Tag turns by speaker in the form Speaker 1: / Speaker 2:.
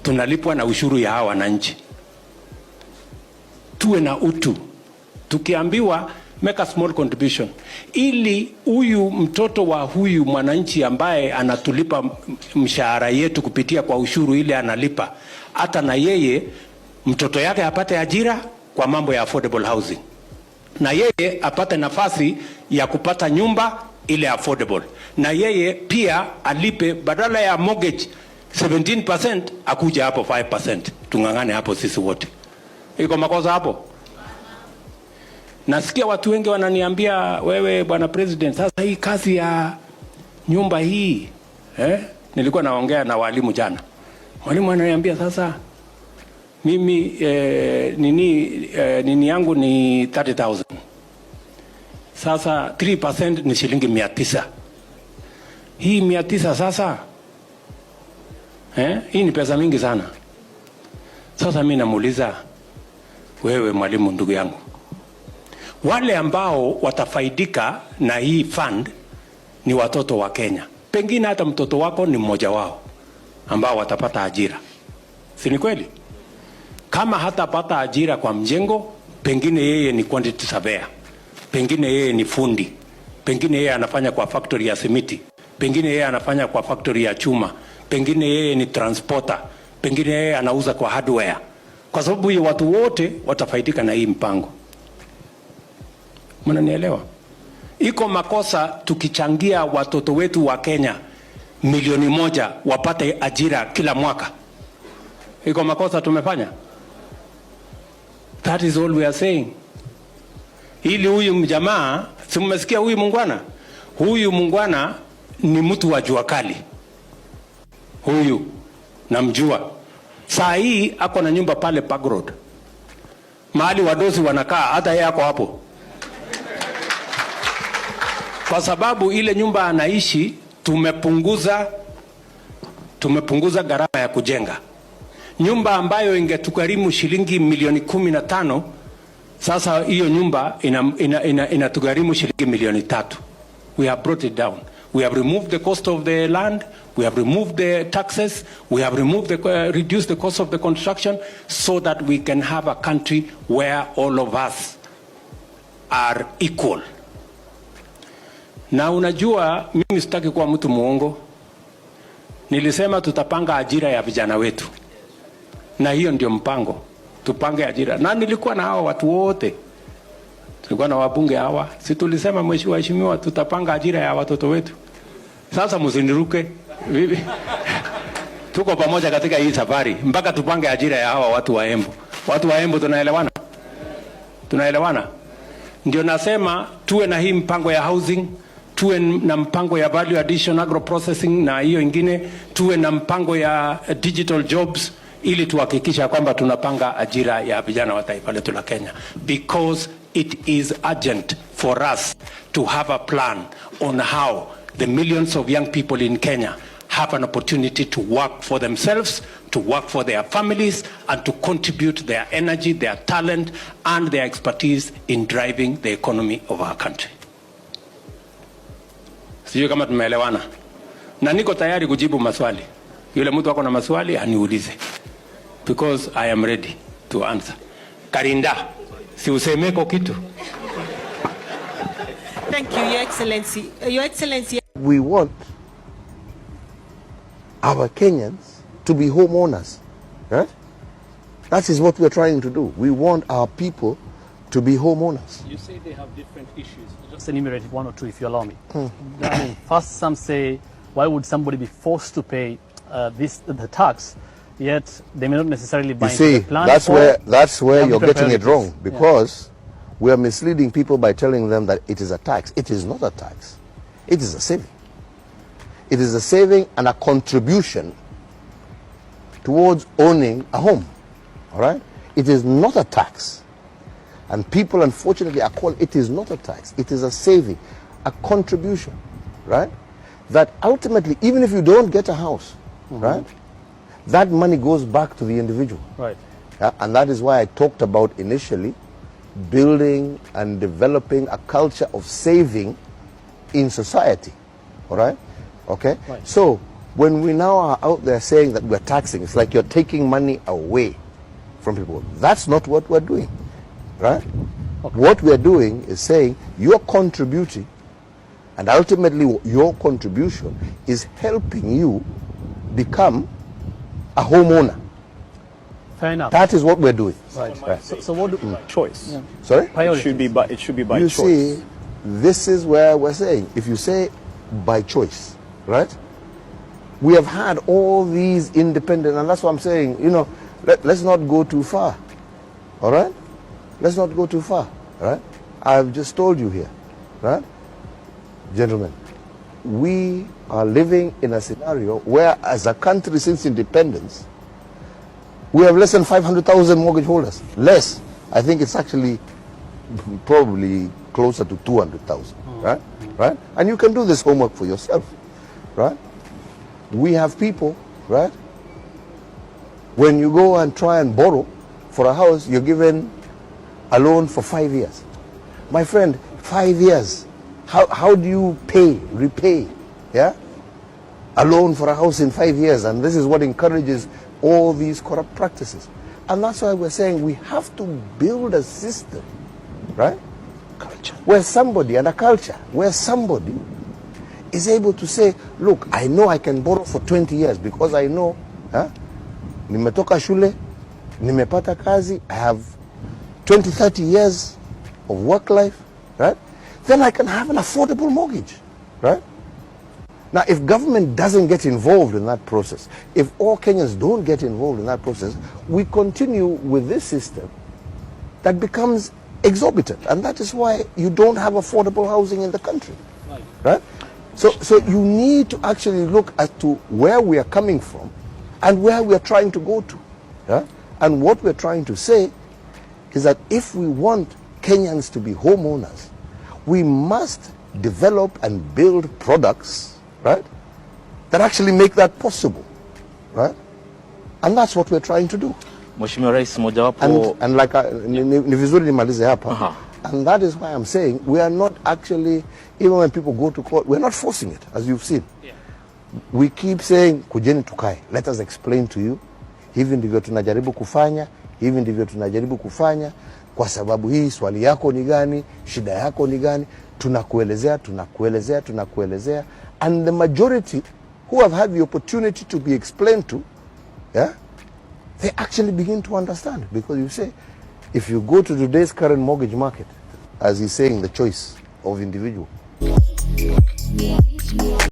Speaker 1: tunalipwa na ushuru ya hawa wananchi. Tuwe na utu. Tukiambiwa make a small contribution, ili huyu mtoto wa huyu mwananchi ambaye anatulipa mshahara yetu kupitia kwa ushuru ile analipa, hata na yeye mtoto yake apate ajira kwa mambo ya affordable housing, na yeye apate nafasi ya kupata nyumba ile affordable, na yeye pia alipe badala ya mortgage 17% akuja hapo 5%. Tungangane hapo sisi wote. Iko makosa hapo? Nasikia watu wengi wananiambia, wewe bwana president, sasa hii kazi ya nyumba hii nilikuwa naongea na walimu jana. Mwalimu ananiambia sasa mimi nini yangu ni 30,000. Sasa 3% ni shilingi 900. Hii 900 sasa hii ni pesa mingi sana. Sasa mimi namuuliza, wewe mwalimu ndugu yangu, wale ambao watafaidika na hii fund ni watoto wa Kenya. Pengine hata mtoto wako ni mmoja wao ambao watapata ajira. Si ni kweli? Kama hatapata ajira kwa mjengo, pengine yeye ni quantity surveyor, pengine yeye ni fundi, pengine yeye anafanya kwa factory ya simiti, pengine yeye anafanya kwa factory ya chuma, pengine yeye ni transporter, pengine yeye anauza kwa hardware. Kwa sababu hiyo watu wote watafaidika na hii mpango. Mnanielewa? Iko makosa tukichangia watoto wetu wa Kenya 1,000,000 wapate ajira kila mwaka? Iko makosa tumefanya? That is all we are saying. Ili huyu mjamaa, si mmesikia huyu mungwana? Huyu mungwana ni mtu wa jua kali. Huyu namjua. Saa hii ako na nyumba pale Park Road, mahali wadosi wanakaa, hata yeye ako hapo. Kwa sababu ile nyumba anaishi tumepunguza gharama ya kujenga. Nyumba ambayo ingetugharimu shilingi milioni 15, sasa hiyo nyumba inatugharimu shilingi milioni 3. We have brought it down. We have removed the cost of the land, we have removed the taxes, we have reduced the cost of the construction, so that we can have a country where all of us are equal. Na unajua mimi sitaki kuwa mtu muongo. Nilisema tutapanga ajira ya vijana wetu, na hiyo ndio mpango. Tupange ajira. Na nilikuwa na hawa watu wote, tulikuwa na wabunge hawa, si tulisema mheshimiwa tutapanga ajira ya watoto wetu. Sasa msiniruke. Tuko pamoja katika hii safari mpaka tupange ajira ya hawa watu wa Embu. Watu wa Embu tunaelewana? Tunaelewana? Ndio nasema tuwe na hii mpango ya housing, tuwe na mpango ya value addition agro processing, na hiyo ingine tuwe na mpango ya digital jobs, ili tuhakikisha kwamba tunapanga ajira ya vijana wa taifa letu la Kenya, because it is urgent for us to have a plan on how the millions of young people in Kenya have an opportunity to work for themselves, to work for their families, and to contribute their energy, their talent, and their expertise in driving the economy of our country. Sijui kama tumeelewana. Na niko tayari kujibu maswali. Yule mtu wako na maswali aniulize, because I am ready to answer. Karinda, si usemeko kitu.
Speaker 2: Thank you, Your Excellency. Your Excellency.
Speaker 3: We want our Kenyans to be homeowners, right? That is what we are trying to do. We want our people to be homeowners.
Speaker 4: You say they have different issues. Just enumerate one or two, if you allow me. I mean, first, some say, why would somebody be forced to pay the tax, yet they may not necessarily buy into the plan?
Speaker 3: That's where you're getting it wrong, because we are misleading people by telling them that it is a tax. It is not a tax. It is a saving. It is a saving and a contribution towards owning a home. All right? It is not a tax. And people, unfortunately, are calling it is not a tax. It is a saving, a contribution, right? That ultimately, even if you don't get a house, right, that money goes back to the individual.
Speaker 4: Right.
Speaker 3: And that is why I talked about initially building and developing a culture of saving in society. All right? Okay?
Speaker 4: Right.
Speaker 3: So When we now are out there saying that we're taxing, it's like you're taking money away from people. That's not what we're doing, right? Okay. What we're doing is saying you're contributing, and ultimately your contribution is helping you become a homeowner.
Speaker 4: Fair enough.
Speaker 3: That is what we're doing.
Speaker 4: Right. So what do
Speaker 5: choice?
Speaker 4: Yeah.
Speaker 3: Sorry?
Speaker 5: It should be by
Speaker 3: you
Speaker 5: choice.
Speaker 3: You see, this is where we're saying, if you say by choice, right? We have had all these independent, and that's what I'm saying, you know, let's not go too far, all right? Let's not go too far, all right? I've just told you here, right? Gentlemen, we are living in a scenario where, as a country since independence, we have less than 500,000 mortgage holders. Less. I think it's actually probably closer to 200,000, right? Right? And you can do this homework for yourself, right? We have people, right? When you go and try and borrow for a house, you're given a loan for 5 years. My friend, 5 years. How do you repay, yeah? A loan for a house in 5 years, and this is what encourages all these corrupt practices. And that's why we're saying we have to build a system, right? Culture. Where somebody, and a culture, where somebody is able to say, look, I know I can borrow for 20 years because I know, nimetoka shule, nimepata kazi, I have 20, 30 years of work life, right? Then I can have an affordable mortgage, right? Now, if government doesn't get involved in that process, if all Kenyans don't get involved in that process, we continue with this system that becomes exorbitant. And that is why you don't have affordable housing in the country, right? So you need to actually look at to where we are coming from and where we are trying to go to. Yeah? And what we're trying to say is that if we want Kenyans to be homeowners, we must develop and build products, right, that actually make that possible, right? And that's what we're trying to do.
Speaker 5: Mheshimiwa Rais, mojawapo
Speaker 3: and like ni vizuri nimalize hapa. And that is why I'm saying we are not actually, even when people go to court, we're not forcing it, as you've seen. Yeah. We keep saying, kujeni tukae, let us explain to you, hivi ndivyo tunajaribu kufanya, hivi ndivyo tunajaribu kufanya, kwa sababu hii swali yako ni gani, shida yako ni gani, tunakuelezea. And the majority who have had the opportunity to be explained to, yeah, they actually begin to understand. Because you say, if you go to today's current mortgage market, as he's saying, the choice of individual.